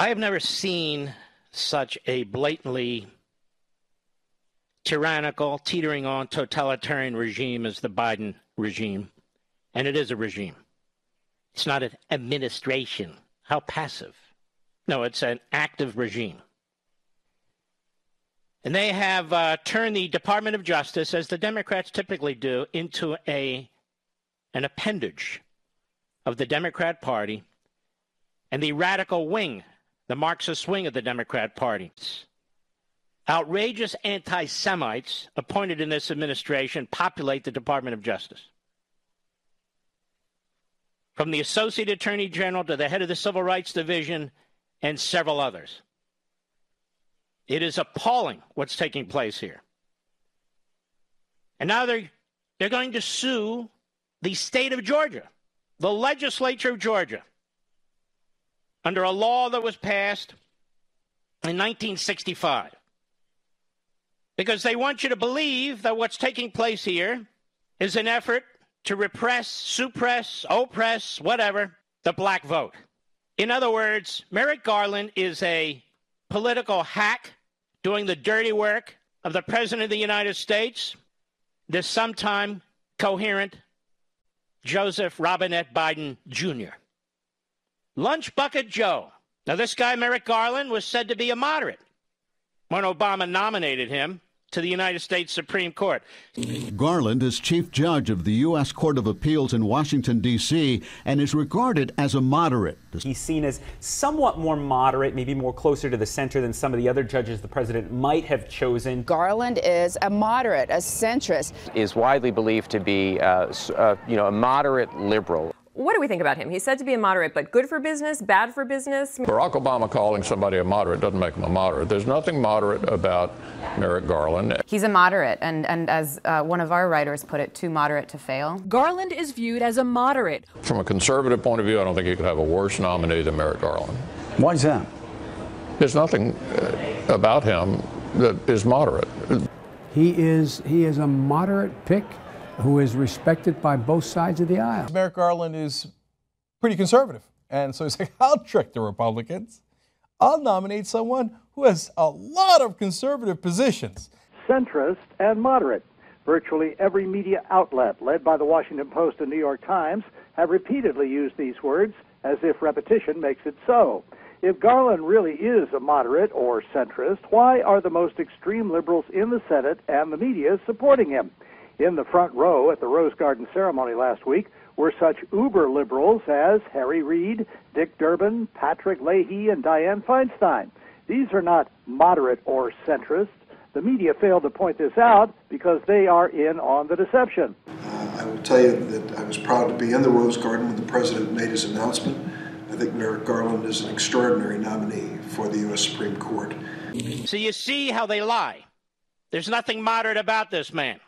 I have never seen such a blatantly tyrannical, teetering on totalitarian regime as the Biden regime. And it is a regime. It's not an administration. How passive. No, it's an active regime. And they have turned the Department of Justice, as the Democrats typically do, into an appendage of the Democrat Party and the radical wing, the Marxist wing of the Democrat Party. Outrageous anti-Semites appointed in this administration populate the Department of Justice. From the Associate Attorney General to the head of the Civil Rights Division and several others. It is appalling what's taking place here. And now they're going to sue the state of Georgia, the legislature of Georgia, under a law that was passed in 1965. Because they want you to believe that what's taking place here is an effort to repress, suppress, oppress, whatever, the black vote. In other words, Merrick Garland is a political hack doing the dirty work of the President of the United States, the sometime coherent Joseph Robinette Biden Jr. Lunch Bucket Joe. Now, this guy, Merrick Garland, was said to be a moderate when Obama nominated him to the United States Supreme Court. Garland is chief judge of the U.S. Court of Appeals in Washington, D.C., and is regarded as a moderate. He's seen as somewhat more moderate, maybe more closer to the center than some of the other judges the president might have chosen. Garland is a moderate, a centrist. Is widely believed to be a moderate liberal. What do we think about him? He's said to be a moderate, but good for business, bad for business? Barack Obama calling somebody a moderate doesn't make him a moderate. There's nothing moderate about Merrick Garland. He's a moderate, and as one of our writers put it, too moderate to fail. Garland is viewed as a moderate. From a conservative point of view, I don't think you could have a worse nominee than Merrick Garland. Why is that? There's nothing about him that is moderate. He is a moderate pick who is respected by both sides of the aisle. Merrick Garland is pretty conservative. And so he's like, I'll trick the Republicans. I'll nominate someone who has a lot of conservative positions. Centrist and moderate. Virtually every media outlet, led by the Washington Post and New York Times, have repeatedly used these words as if repetition makes it so. If Garland really is a moderate or centrist, why are the most extreme liberals in the Senate and the media supporting him? In the front row at the Rose Garden ceremony last week were such uber liberals as Harry Reid, Dick Durbin, Patrick Leahy, and Dianne Feinstein. These are not moderate or centrist. The media failed to point this out because they are in on the deception. I will tell you that I was proud to be in the Rose Garden when the president made his announcement. I think Merrick Garland is an extraordinary nominee for the U.S. Supreme Court. So you see how they lie. There's nothing moderate about this man.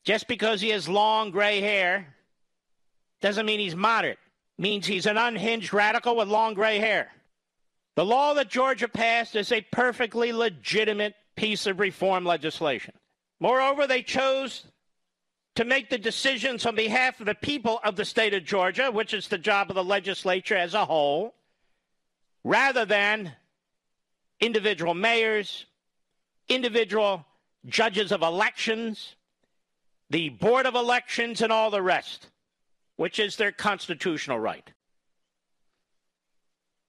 Just because he has long gray hair doesn't mean he's moderate. It means he's an unhinged radical with long gray hair. The law that Georgia passed is a perfectly legitimate piece of reform legislation. Moreover, they chose to make the decisions on behalf of the people of the state of Georgia, which is the job of the legislature as a whole, rather than individual mayors, individual judges of elections, the Board of Elections, and all the rest, which is their constitutional right.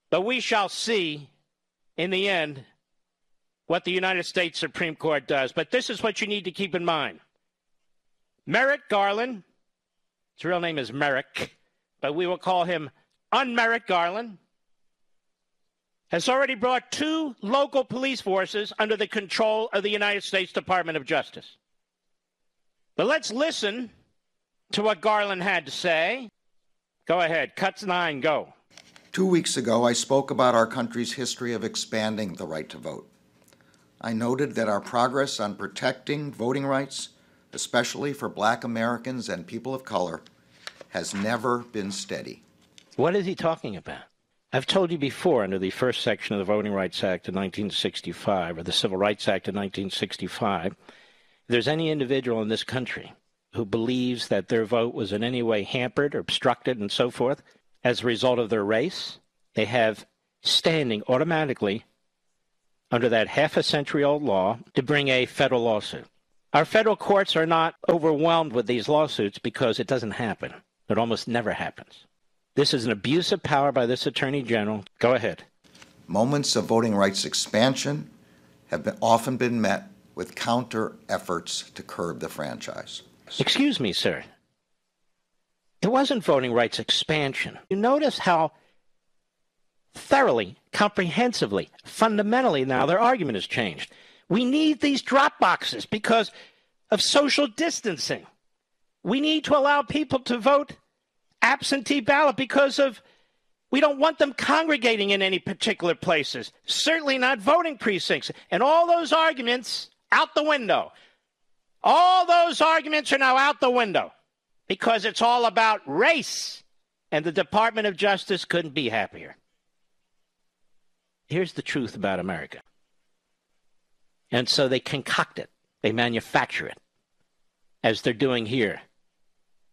But we shall see, in the end, what the United States Supreme Court does. But this is what you need to keep in mind. Merrick Garland, his real name is Merrick, but we will call him Un-Merrick Garland, has already brought 2 local police forces under the control of the United States Department of Justice. But let's listen to what Garland had to say. Go ahead. Cuts 9, go. 2 weeks ago, I spoke about our country's history of expanding the right to vote. I noted that our progress on protecting voting rights, especially for Black Americans and people of color, has never been steady. What is he talking about? I've told you before, under the first section of the Voting Rights Act of 1965, or the Civil Rights Act of 1965, if there's any individual in this country who believes that their vote was in any way hampered or obstructed and so forth as a result of their race, they have standing automatically under that half-a-century-old law to bring a federal lawsuit. Our federal courts are not overwhelmed with these lawsuits because it doesn't happen. It almost never happens. This is an abuse of power by this Attorney General. Go ahead. Moments of voting rights expansion have often been met with counter efforts to curb the franchise. Excuse me, sir. It wasn't voting rights expansion. You notice how thoroughly, comprehensively, fundamentally now their argument has changed. We need these drop boxes because of social distancing. We need to allow people to vote absentee ballot because we don't want them congregating in any particular places, certainly not voting precincts. And all those arguments out the window. All those arguments are now out the window because it's all about race. And the Department of Justice couldn't be happier. Here's the truth about America. And so they concoct it. They manufacture it, as they're doing here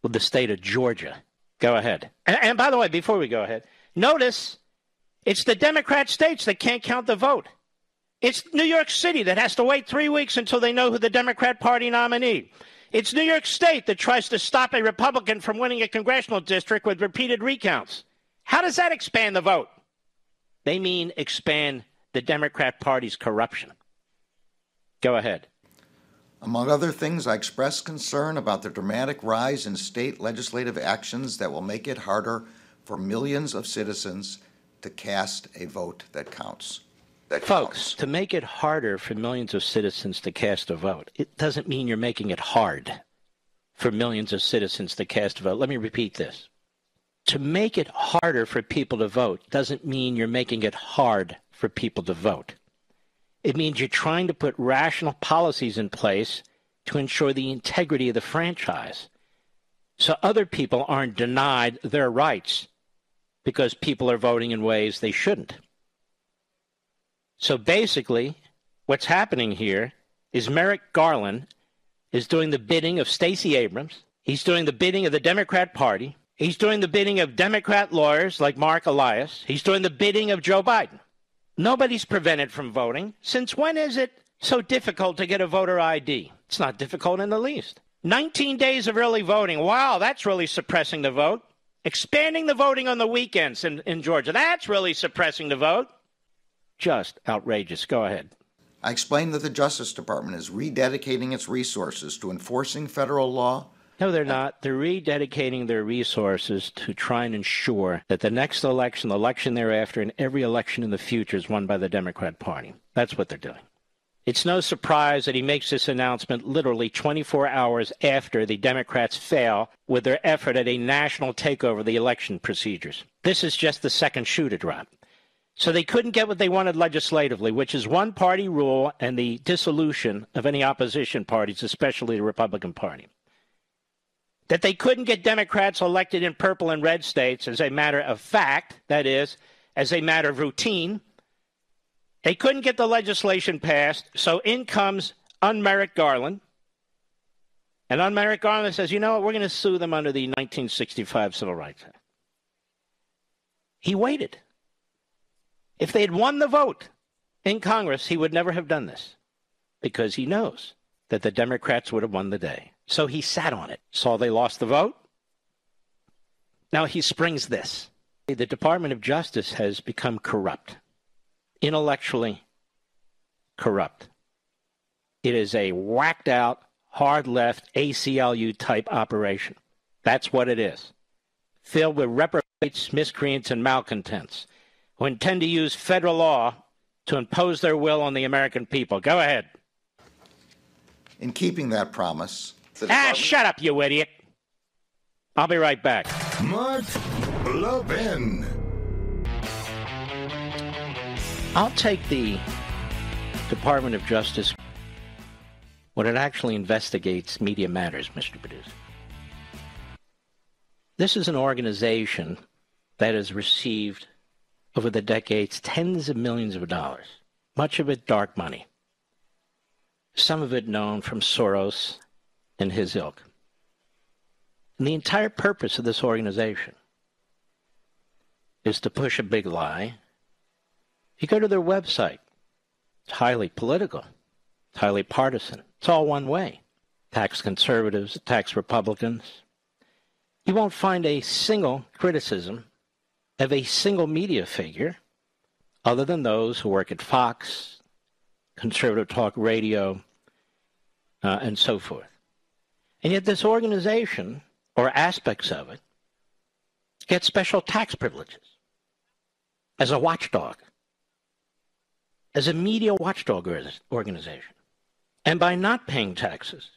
with the state of Georgia. Go ahead. And by the way, before we go ahead, notice it's the Democrat states that can't count the vote. It's New York City that has to wait 3 weeks until they know who the Democrat Party nominee. It's New York State that tries to stop a Republican from winning a congressional district with repeated recounts. How does that expand the vote? They mean expand the Democrat Party's corruption. Go ahead. Among other things, I expressed concern about the dramatic rise in state legislative actions that will make it harder for millions of citizens to cast a vote that counts. Folks, to make it harder for millions of citizens to cast a vote, it doesn't mean you're making it hard for millions of citizens to cast a vote. Let me repeat this. To make it harder for people to vote doesn't mean you're making it hard for people to vote. It means you're trying to put rational policies in place to ensure the integrity of the franchise so other people aren't denied their rights because people are voting in ways they shouldn't. So basically, what's happening here is Merrick Garland is doing the bidding of Stacey Abrams. He's doing the bidding of the Democrat Party. He's doing the bidding of Democrat lawyers like Mark Elias. He's doing the bidding of Joe Biden. Nobody's prevented from voting. Since when is it so difficult to get a voter ID? It's not difficult in the least. 19 days of early voting. Wow, that's really suppressing the vote. Expanding the voting on the weekends in Georgia. That's really suppressing the vote. Just outrageous. Go ahead. I explained that the Justice Department is rededicating its resources to enforcing federal law. No, they're not. They're rededicating their resources to try and ensure that the next election, the election thereafter, and every election in the future is won by the Democrat Party. That's what they're doing. It's no surprise that he makes this announcement literally 24 hours after the Democrats fail with their effort at a national takeover of the election procedures. This is just the second shoe to drop. So they couldn't get what they wanted legislatively, which is one-party rule and the dissolution of any opposition parties, especially the Republican Party. That they couldn't get Democrats elected in purple and red states as a matter of fact, that is, as a matter of routine. They couldn't get the legislation passed, so in comes Merrick Garland. And Merrick Garland says, you know what, we're going to sue them under the 1965 Civil Rights Act. He waited. If they had won the vote in Congress, he would never have done this because he knows that the Democrats would have won the day. So he sat on it. Saw they lost the vote. Now he springs this. The Department of Justice has become corrupt, intellectually corrupt. It is a whacked out, hard left ACLU type operation. That's what it is. Filled with reprobates, miscreants, and malcontents who intend to use federal law to impose their will on the American people. Go ahead. In keeping that promise... shut up, you idiot. I'll be right back. Mark Levin. I'll take the Department of Justice when it actually investigates Media Matters, Mr. Producer. This is an organization that has received, over the decades, tens of millions of dollars, much of it dark money, some of it known from Soros and his ilk. And the entire purpose of this organization is to push a big lie, you go to their website. It's highly political. It's highly partisan. It's all one way. Attacks conservatives, attacks Republicans. You won't find a single criticism of a single media figure other than those who work at Fox, conservative talk radio, and so forth. And yet this organization, or aspects of it, get special tax privileges as a watchdog, as a media watchdog organization. And by not paying taxes,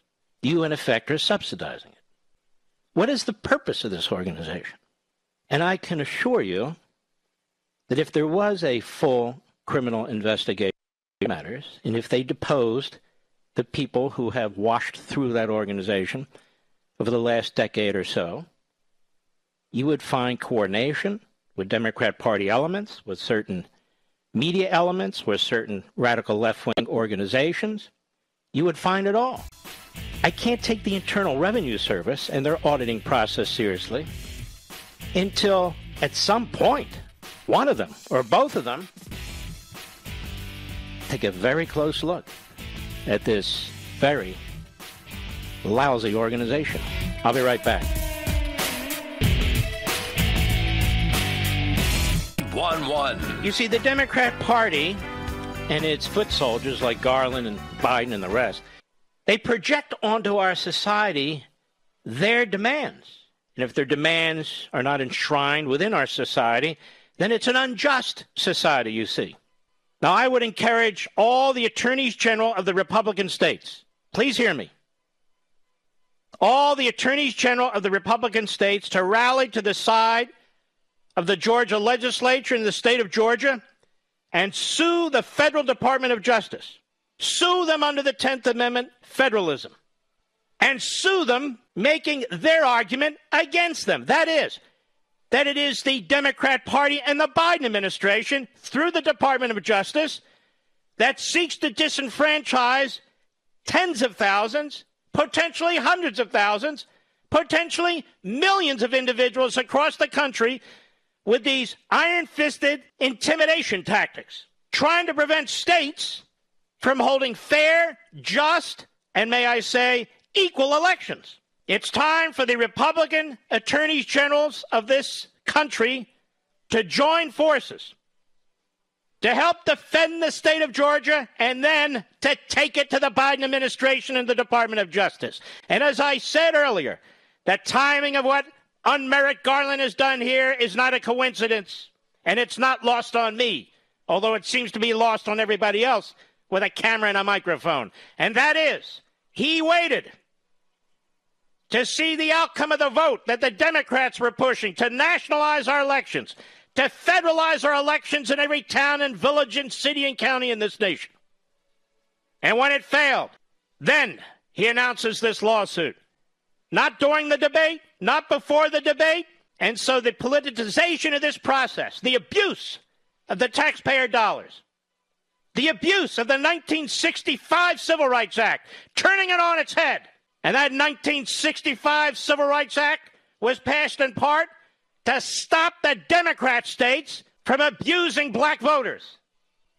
you in effect are subsidizing it. What is the purpose of this organization? And I can assure you that if there was a full criminal investigation of matters, and if they deposed the people who have washed through that organization over the last decade or so, you would find coordination with Democrat Party elements, with certain media elements, with certain radical left-wing organizations. You would find it all. I can't take the Internal Revenue Service and their auditing process seriously until at some point, one of them or both of them take a very close look at this very lousy organization. I'll be right back. 1-1. You see, the Democrat Party and its foot soldiers like Garland and Biden and the rest, they project onto our society their demands. And if their demands are not enshrined within our society, then it's an unjust society, you see. Now, I would encourage all the attorneys general of the Republican states, please hear me, all the attorneys general of the Republican states to rally to the side of the Georgia legislature in the state of Georgia and sue the Federal Department of Justice. Sue them under the 10th Amendment federalism. And sue them making their argument against them. That is, that it is the Democrat Party and the Biden administration, through the Department of Justice, that seeks to disenfranchise tens of thousands, potentially hundreds of thousands, potentially millions of individuals across the country with these iron-fisted intimidation tactics, trying to prevent states from holding fair, just, and may I say, equal elections. It's time for the Republican attorneys generals of this country to join forces, to help defend the state of Georgia, and then to take it to the Biden administration and the Department of Justice. And as I said earlier, the timing of what Merrick Garland has done here is not a coincidence, and it's not lost on me, although it seems to be lost on everybody else with a camera and a microphone. And that is, he waited to see the outcome of the vote that the Democrats were pushing to nationalize our elections, to federalize our elections in every town and village and city and county in this nation. And when it failed, then he announces this lawsuit. Not during the debate, not before the debate. And so the politicization of this process, the abuse of the taxpayer dollars, the abuse of the 1965 Civil Rights Act, turning it on its head. And that 1965 Civil Rights Act was passed in part to stop the Democrat states from abusing black voters.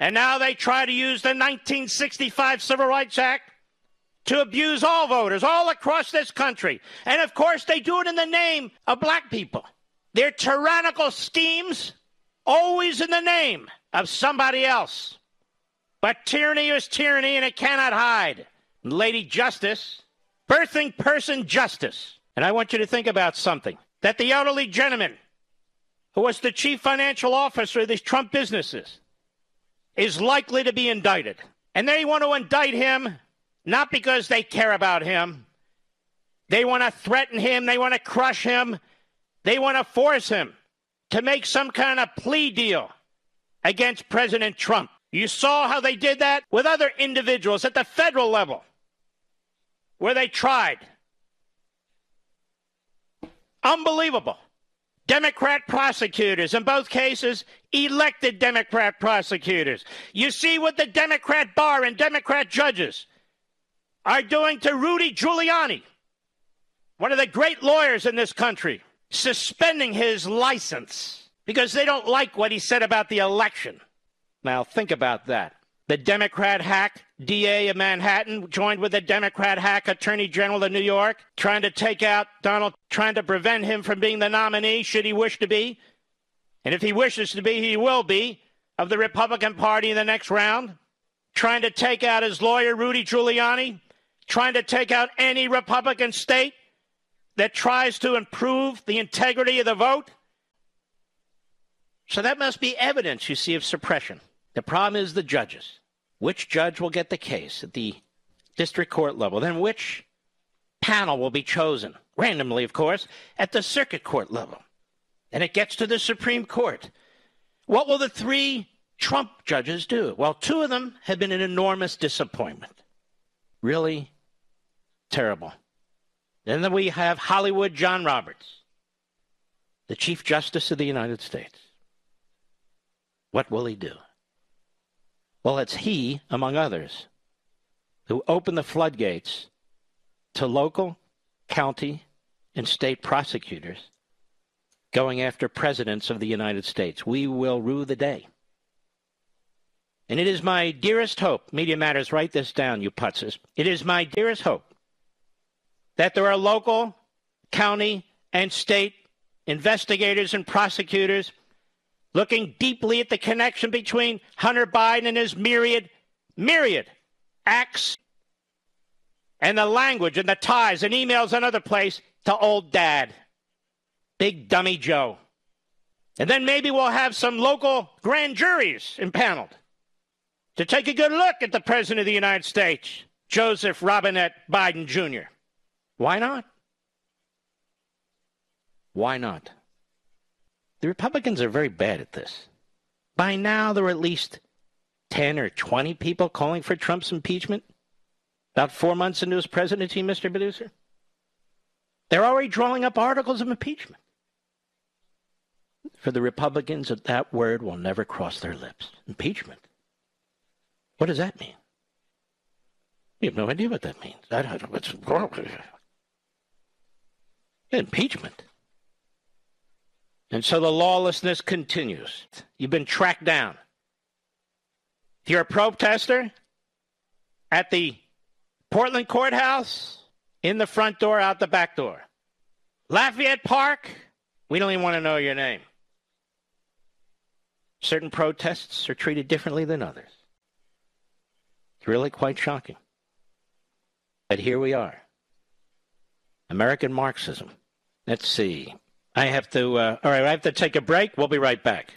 And now they try to use the 1965 Civil Rights Act to abuse all voters all across this country. And of course, they do it in the name of black people. Their tyrannical schemes, always in the name of somebody else. But tyranny is tyranny, and it cannot hide. Lady Justice, birthing person justice. And I want you to think about something. That the elderly gentleman who was the chief financial officer of these Trump businesses is likely to be indicted. And they want to indict him not because they care about him. They want to threaten him. They want to crush him. They want to force him to make some kind of plea deal against President Trump. You saw how they did that with other individuals at the federal level, where they tried. Unbelievable. Democrat prosecutors, in both cases, elected Democrat prosecutors. You see what the Democrat bar and Democrat judges are doing to Rudy Giuliani, one of the great lawyers in this country, suspending his license because they don't like what he said about the election. Now, think about that. The Democrat hack DA of Manhattan joined with the Democrat hack Attorney General of New York, trying to take out Donald, trying to prevent him from being the nominee, should he wish to be. And if he wishes to be, he will be, of the Republican Party in the next round, trying to take out his lawyer, Rudy Giuliani, trying to take out any Republican state that tries to improve the integrity of the vote. So that must be evidence, you see, of suppression. The problem is the judges. Which judge will get the case at the district court level? Then which panel will be chosen, randomly, of course, at the circuit court level? And it gets to the Supreme Court. What will the three Trump judges do? Well, two of them have been an enormous disappointment. Really terrible. And then we have Hollywood John Roberts, the Chief Justice of the United States. What will he do? Well, it's he, among others, who opened the floodgates to local, county, and state prosecutors going after presidents of the United States. We will rue the day. And it is my dearest hope, Media Matters, write this down, you putzes. It is my dearest hope that there are local, county, and state investigators and prosecutors looking deeply at the connection between Hunter Biden and his myriad acts and the language and the ties and emails and other place to old dad, Big Dummy Joe. And then maybe we'll have some local grand juries impaneled to take a good look at the President of the United States, Joseph Robinette Biden Jr. Why not? Why not? The Republicans are very bad at this. By now, there are at least 10 or 20 people calling for Trump's impeachment. About 4 months into his presidency, Mr. Producer. They're already drawing up articles of impeachment. For the Republicans, that word will never cross their lips. Impeachment. What does that mean? You have no idea what that means. I don't know what's wrong with it. Impeachment. And so the lawlessness continues. You've been tracked down. If you're a protester at the Portland courthouse, in the front door, out the back door. Lafayette Park, we don't even want to know your name. Certain protests are treated differently than others. It's really quite shocking. But here we are. American Marxism. Let's see. I have to take a break. We'll be right back.